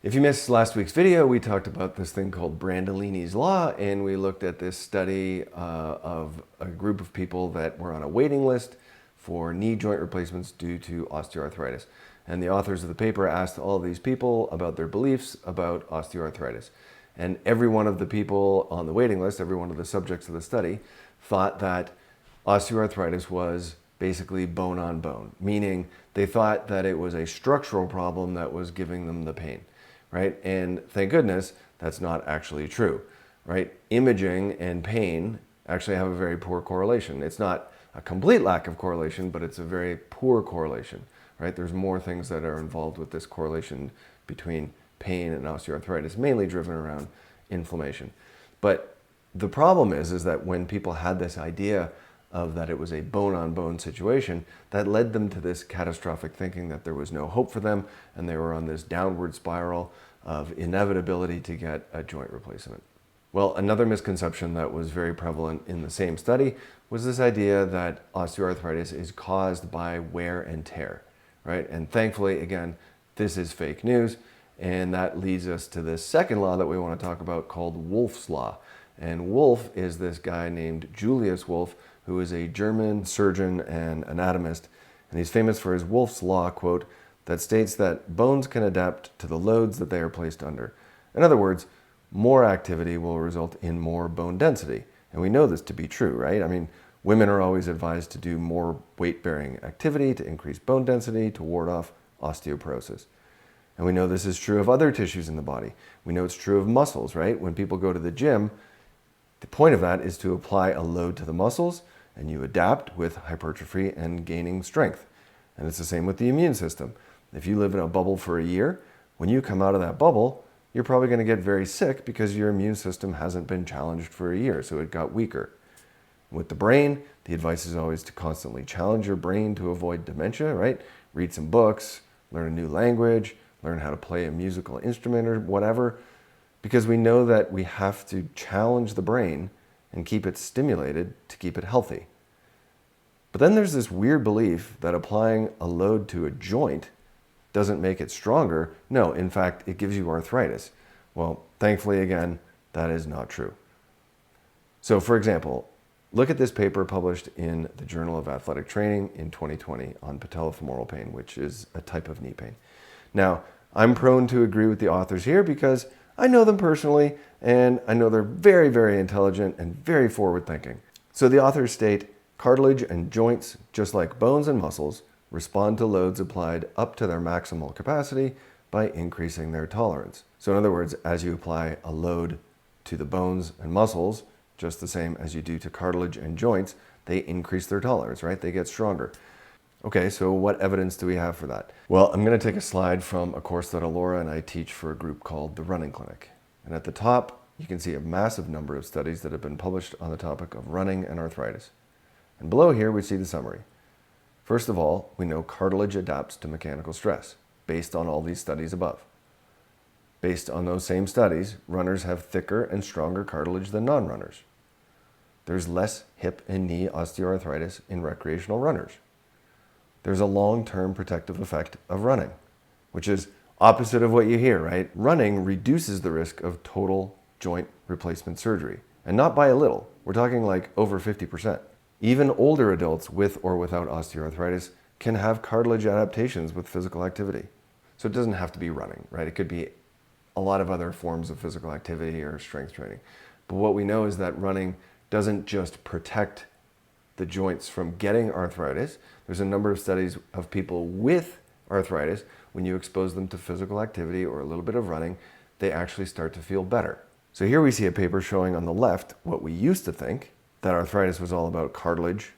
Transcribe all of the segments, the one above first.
If you missed last week's video, we talked about this thing called Brandolini's Law, and we looked at this study of a group of people that were on a waiting list for knee joint replacements due to osteoarthritis. And the authors of the paper asked all of these people about their beliefs about osteoarthritis. And every one of the people on the waiting list, every one of the subjects of the study, thought that osteoarthritis was basically bone on bone, meaning they thought that it was a structural problem that was giving them the pain. Right? And thank goodness that's not actually true, right? Imaging and pain actually have a very poor correlation. It's not a complete lack of correlation, but it's a very poor correlation, right? There's more things that are involved with this correlation between pain and osteoarthritis, mainly driven around inflammation. But the problem is that when people had this idea of that it was a bone-on-bone situation, that led them to this catastrophic thinking that there was no hope for them, and they were on this downward spiral of inevitability to get a joint replacement. Well, another misconception that was very prevalent in the same study was this idea that osteoarthritis is caused by wear and tear, right? And thankfully, again, this is fake news, and that leads us to this second law that we want to talk about called Wolff's Law. And Wolff is this guy named Julius Wolff, who is a German surgeon and anatomist, and he's famous for his Wolff's Law quote that states that bones can adapt to the loads that they are placed under. In other words, more activity will result in more bone density. And we know this to be true, right? I mean, women are always advised to do more weight-bearing activity to increase bone density to ward off osteoporosis. And we know this is true of other tissues in the body. We know it's true of muscles, right? When people go to the gym, the point of that is to apply a load to the muscles, and you adapt with hypertrophy and gaining strength. And it's the same with the immune system. If you live in a bubble for a year, when you come out of that bubble, you're probably going to get very sick because your immune system hasn't been challenged for a year, so it got weaker. With the brain, the advice is always to constantly challenge your brain to avoid dementia, right? Read some books, learn a new language, learn how to play a musical instrument or whatever, because we know that we have to challenge the brain and keep it stimulated to keep it healthy. But then there's this weird belief that applying a load to a joint doesn't make it stronger. No, in fact, it gives you arthritis. Well, thankfully, again, that is not true. So, for example, look at this paper published in the Journal of Athletic Training in 2020 on patellofemoral pain, which is a type of knee pain. Now, I'm prone to agree with the authors here because I know them personally, and I know they're very, very intelligent and very forward-thinking. So the authors state, cartilage and joints, just like bones and muscles, respond to loads applied up to their maximal capacity by increasing their tolerance. So in other words, as you apply a load to the bones and muscles, just the same as you do to cartilage and joints, they increase their tolerance, right? They get stronger. Okay, so what evidence do we have for that? Well, I'm going to take a slide from a course that Alora and I teach for a group called the Running Clinic. And at the top, you can see a massive number of studies that have been published on the topic of running and arthritis. And below here, we see the summary. First of all, we know cartilage adapts to mechanical stress, based on all these studies above. Based on those same studies, runners have thicker and stronger cartilage than non-runners. There's less hip and knee osteoarthritis in recreational runners. There's a long-term protective effect of running, which is opposite of what you hear, right? Running reduces the risk of total joint replacement surgery, and not by a little. We're talking like over 50%. Even older adults with or without osteoarthritis can have cartilage adaptations with physical activity. So it doesn't have to be running, right? It could be a lot of other forms of physical activity or strength training. But what we know is that running doesn't just protect the joints from getting arthritis. There's a number of studies of people with arthritis. When you expose them to physical activity or a little bit of running, they actually start to feel better. So here we see a paper showing on the left what we used to think, that arthritis was all about cartilage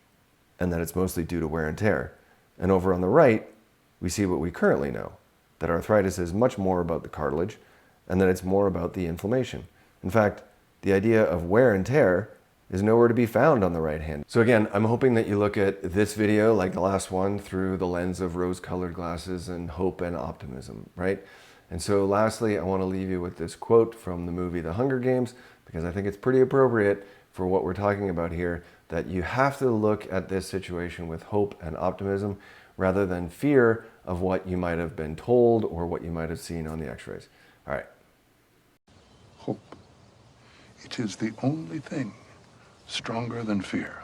and that it's mostly due to wear and tear. And over on the right, we see what we currently know, that arthritis is much more about the cartilage and that it's more about the inflammation. In fact, the idea of wear and tear is nowhere to be found on the right hand. So again, I'm hoping that you look at this video, like the last one, through the lens of rose-colored glasses and hope and optimism, right? And so lastly, I want to leave you with this quote from the movie The Hunger Games, because I think it's pretty appropriate for what we're talking about here, that you have to look at this situation with hope and optimism rather than fear of what you might have been told or what you might have seen on the x-rays. All right. Hope. It is the only thing stronger than fear.